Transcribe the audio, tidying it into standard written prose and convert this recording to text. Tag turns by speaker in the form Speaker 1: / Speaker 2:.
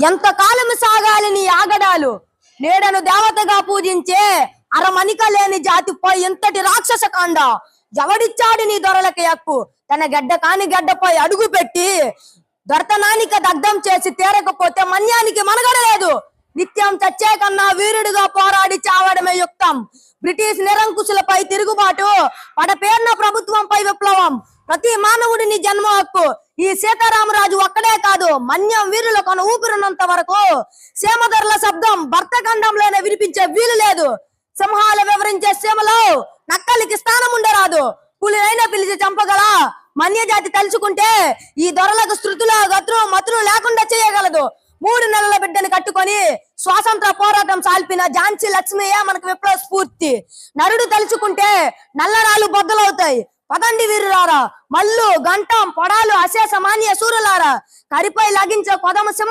Speaker 1: ఎంత కాలము సాగాలి నీ ఆగడాలు, నేడను దేవతగా పూజించే అరమణిక లేని జాతిపై ఎంతటి రాక్షస కాండ. ఎవడిచ్చాడు నీ దొరలకి హక్కు, తన గడ్డ కాని గడ్డపై అడుగు పెట్టి దొరతనానికి దగ్ధం చేసి తీరకపోతే మన్యానికి మనగడలేదు. నిత్యం చచ్చే కన్నా వీరుడిగా పోరాడి చావడమే యుక్తం. బ్రిటిష్ నిరంకుశులపై తిరుగుబాటు, పడపేర్న ప్రభుత్వంపై విప్లవం, ప్రతి మానవుడిని జన్మ హక్కు. ఈ సీతారామరాజు ఒక్కడే కాదు, మన్యం వీరుల కొన ఊపిరినంత వరకు సీమధరల శబ్దం భర్తఖండంలోనే వినిపించే వీలు లేదు. సింహాలు వివరించే సీమలో నక్కలికి స్థానం ఉండరాదు. పులినైనా పిలిచి చంపగల మన్య జాతి తలుచుకుంటే ఈ దొరలకు శృతులు గతులు మతులు లేకుండా చేయగలదు. 3 నెలల బిడ్డని కట్టుకొని స్వాతంత్ర పోరాటం సాల్పిన ఝాన్సీ లక్ష్మయ్య మనకు విప్లవ స్ఫూర్తి. నరుడు తలుచుకుంటే నల్లరాలు బద్దలవుతాయి. పదండి వీరులారా, మల్లు గంటం పొడాలు అశేష మాన్య సూరులారా, కరిపై లగించే కొదమ సింహ